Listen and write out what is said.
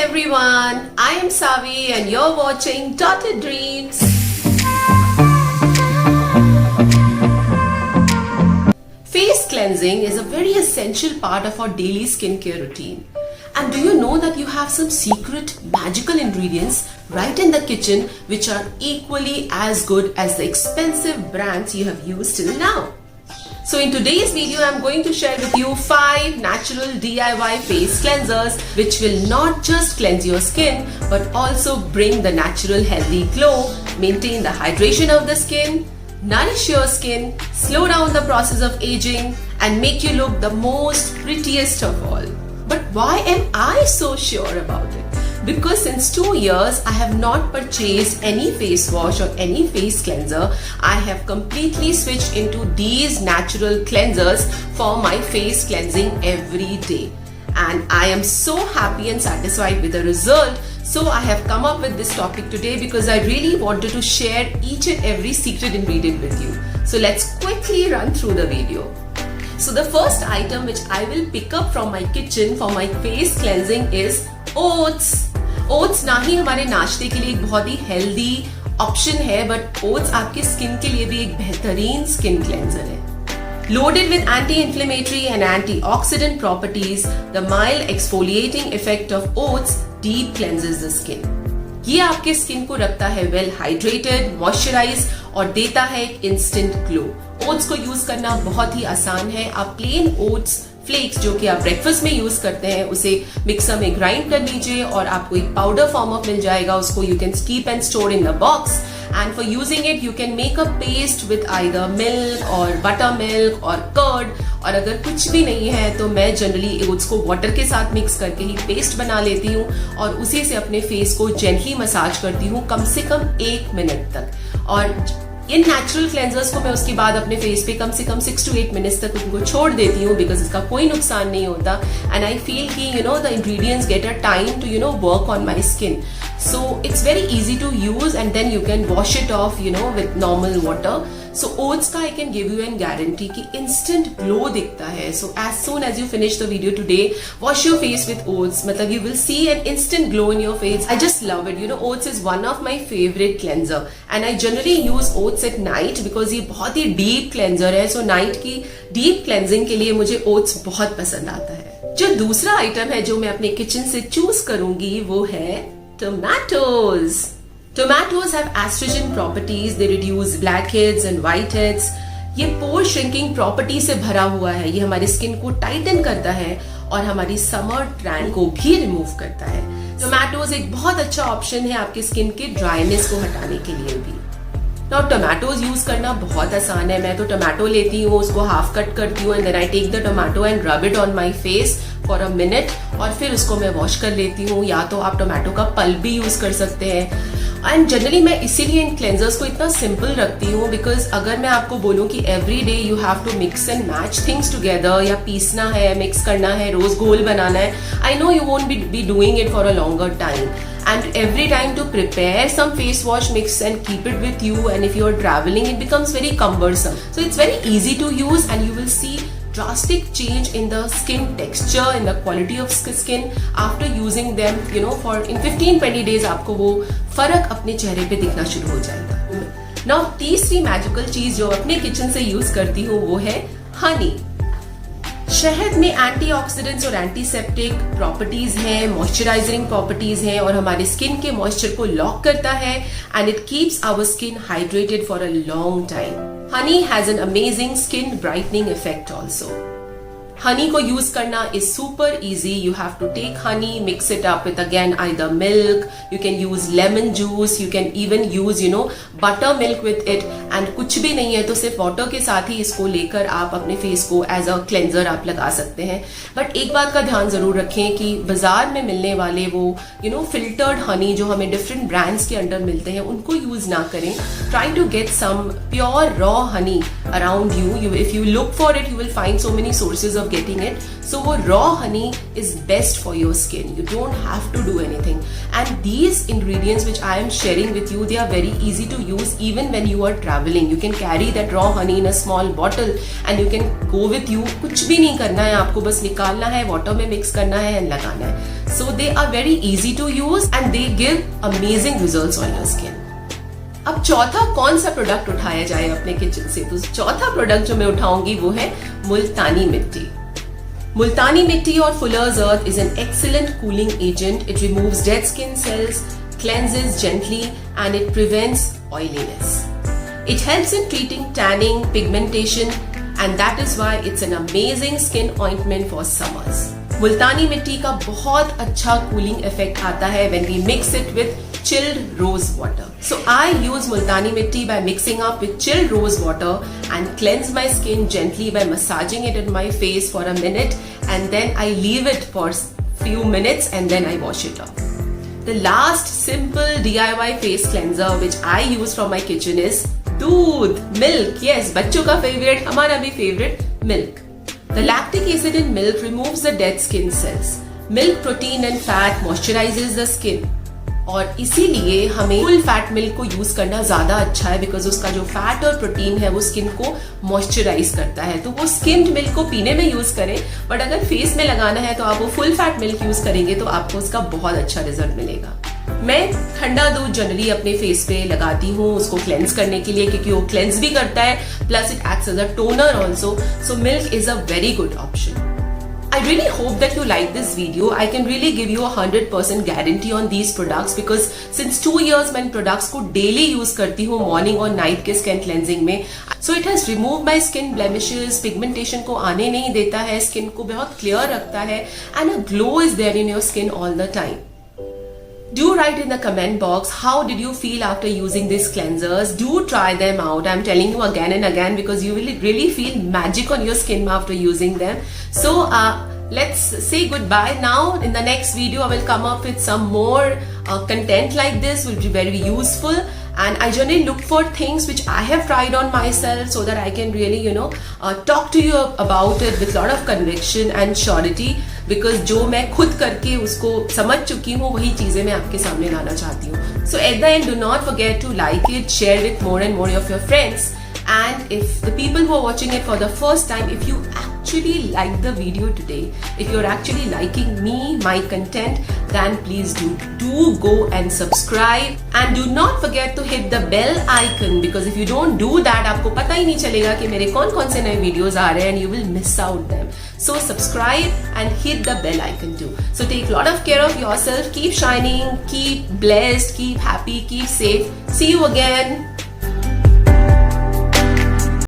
everyone, I am Savi and you're watching Dotted Dreams. Face cleansing is a very essential part of our daily skincare routine. And do you know that you have some secret magical ingredients right in the kitchen which are equally as good as the expensive brands you have used till now? So in today's video, I'm going to share with you 5 natural DIY face cleansers which will not just cleanse your skin but also bring the natural healthy glow, maintain the hydration of the skin, nourish your skin, slow down the process of aging and make you look the most prettiest of all. But why am I so sure about it? Because since 2 years, I have not purchased any face wash or any face cleanser. I have completely switched into these natural cleansers for my face cleansing every day. And I am so happy and satisfied with the result. So I have come up with this topic today because I really wanted to share each and every secret ingredient with you. So let's quickly run through the video. So the first item which I will pick up from my kitchen for my face cleansing is oats. Oats ना ही हमारे नाश्ते के लिए एक बहुत ही healthy option है but oats आपके skin के लिए भी एक बेहतरीन स्किन क्लेंजर है. Loaded with anti-inflammatory and antioxidant properties, the mild exfoliating effect of oats deep cleanses the skin. ये आपके स्किन को रखता है वेल हाइड्रेटेड, मॉइस्चराइज और देता है एक इंस्टेंट ग्लो. ओट्स को यूज करना बहुत ही आसान है. आप प्लेन ओट्स फ्लेक्स जो कि आप ब्रेकफास्ट में यूज करते हैं उसे मिक्सर में ग्राइंड कर लीजिए और आपको एक पाउडर फॉर्म ऑफ मिल जाएगा. उसको you can keep and store in the box and for using it you can make a paste with either milk और बटर मिल्क और कर्ड. और अगर कुछ भी नहीं है तो मैं जनरली ओट्स को वाटर के साथ मिक्स करके ही पेस्ट बना लेती हूँ और उसी से अपने फेस को जेंटली मसाज करती हूँ कम से कम 1 मिनट तक. और इन नेचुरल क्लेंजर्स को मैं उसके बाद अपने फेस पे कम से कम 6 to 8 मिनट्स तक उनको छोड़ देती हूँ बिकॉज इसका कोई नुकसान नहीं होता. एंड आई फील कि the ingredients get a time to work on my skin. So it's very easy to use and then you can wash it off with normal water. So oats का I can give you a guarantee कि instant glow दिखता है. So as soon as you finish the video today, wash your face with oats. मतलब you will see an instant glow in your face. I just love it. Oats is one of my favorite cleanser and I generally use oats at night because ये बहुत ही deep cleanser है. So night की deep cleansing के लिए मुझे oats बहुत पसंद आता है. जो दूसरा आइटम है जो मैं अपने किचन से चूज करूंगी वो है tomatoes. Tomatoes have astringent properties. They reduce blackheads and whiteheads. ये pore shrinking property से भरा हुआ है. ये हमारी स्किन को टाइटन करता है और हमारी समर टैन को भी रिमूव करता है. टोमेटोज एक बहुत अच्छा ऑप्शन है आपके स्किन के ड्राइनेस को हटाने के लिए भी. Now टोमेटोज यूज करना बहुत आसान है. मैं तो टोमेटो लेती हूँ, उसको हाफ कट करती हूँ and then I take the tomato and rub it on my face for a minute और फिर उसको मैं वॉश कर लेती हूँ. या तो आप टोमेटो का पल्प भी यूज कर सकते हैं. एंड जनरली मैं इसीलिए इन क्लेंजर्स को इतना सिंपल रखती हूँ बिकॉज अगर मैं आपको बोलूँ कि every day you have to mix and match things together या पीसना है, मिक्स करना है, रोज घोल बनाना है, I know you won't be doing it for a longer time. And every time to prepare some face wash mix and keep it with you, and if you are traveling it becomes very cumbersome. So it's very easy to use and you will see drastic change in the skin texture, in the quality of skin after using them for in 15-20 days आपको वो फर्क अपने चेहरे पे दिखना शुरू हो जाएगा. Now तीसरी मैजिकल चीज जो अपने किचन से यूज करती हूँ वो है हनी. शहद में एंटीऑक्सीडेंट्स और एंटीसेप्टिक प्रॉपर्टीज हैं, मॉइस्चराइजिंग प्रॉपर्टीज हैं और हमारे स्किन के मॉइस्चर को लॉक करता है and it keeps our skin hydrated for a long time. Honey has an amazing skin brightening effect also. Honey को यूज करना is super easy. You have to take honey, mix it up with again either milk, you can use lemon juice, you can even use butter milk with it. And कुछ भी नहीं है तो सिर्फ water के साथ ही इसको लेकर आप अपने फेस को एज अ क्लेंजर आप लगा सकते हैं. बट एक बात का ध्यान जरूर रखें कि बाजार में मिलने वाले वो फिल्टर्ड हनी जो हमें डिफरेंट ब्रांड्स के अंडर मिलते हैं उनको यूज ना करें. Try to get some pure raw honey around you. If you look for it you will find so many sources of getting it. So वो raw honey is best for your skin. You don't have to do anything. And these ingredients which I am sharing with you, they are very easy to use even when you are traveling. You can carry that raw honey in a small bottle and you can go with you. कुछ भी नहीं करना है आपको, बस निकालना है, water में mix करना है and लगाना है. So they are very easy to use and they give amazing results on your skin. अब चौथा कौन सा प्रोडक्ट उठाया जाए अपने किचन से? तो चौथा प्रोडक्ट जो मैं उठाऊंगी वो है मुल्तानी मिट्टी. Multani mitti or fuller's earth is an excellent cooling agent. It removes dead skin cells, cleanses gently, and it prevents oiliness. It helps in treating tanning, pigmentation, and that is why it's an amazing skin ointment for summers. Multani mitti का बहुत अच्छा cooling effect आता है when we mix it with chilled rose water. So I use Multani mitti by mixing up with chilled rose water and cleanse my skin gently by massaging it in my face for a minute, and then I leave it for few minutes and then I wash it off. The last simple DIY face cleanser which I use from my kitchen is दूध, milk. Yes, बच्चों का favorite, हमारा भी favorite, milk. The lactic acid in milk removes the dead skin cells. Milk protein and fat moisturizes the skin. और इसीलिए हमें full fat milk को use करना ज्यादा अच्छा है, बिकॉज उसका जो फैट और प्रोटीन है वो स्किन को मॉइस्चराइज करता है. तो वो स्किम्ड मिल्क को पीने में यूज करें, बट अगर फेस में लगाना है तो आप वो फुल फैट मिल्क यूज करेंगे तो आपको उसका बहुत अच्छा रिजल्ट मिलेगा. मैं ठंडा दूध जनरली अपने फेस पे लगाती हूँ उसको क्लेंस करने के लिए, क्योंकि वो क्लेंस भी करता है, plus it acts as a toner also. So milk is a very good option. I really hope that you like this video. I can really give you 100% guarantee on these products because since 2 years मैं इन products को daily use करती हूँ morning और night के skin cleansing में. So it has removed my skin blemishes, pigmentation को आने नहीं देता है, skin को बहुत clear रखता है, and a glow is there in your skin all the time. Do write in the comment box how did you feel after using these cleansers. Do try them out. I'm telling you again and again because you will really feel magic on your skin after using them. So let's say goodbye now. In the next video I will come up with some more content like this, will be very useful. And I generally look for things which I have tried on myself so that I can really talk to you about it with lot of conviction and surety, because जो मैं खुद करके उसको समझ चुकी हूँ वही चीजें मैं आपके सामने लाना चाहती हूँ. So at the end, do not forget to like it, share with more and more of your friends. And if the people who are watching it for the first time, if you actually like the video today, if you're actually liking me, my content, then please do go and subscribe. And do not forget to hit the bell icon, because if you don't do that, आपको पता ही नहीं चलेगा कि मेरे कौन-कौन से नए videos आ रहे हैं, and you will miss out them. So subscribe and hit the bell icon too. So take a lot of care of yourself. Keep shining, keep blessed, keep happy, keep safe. See you again.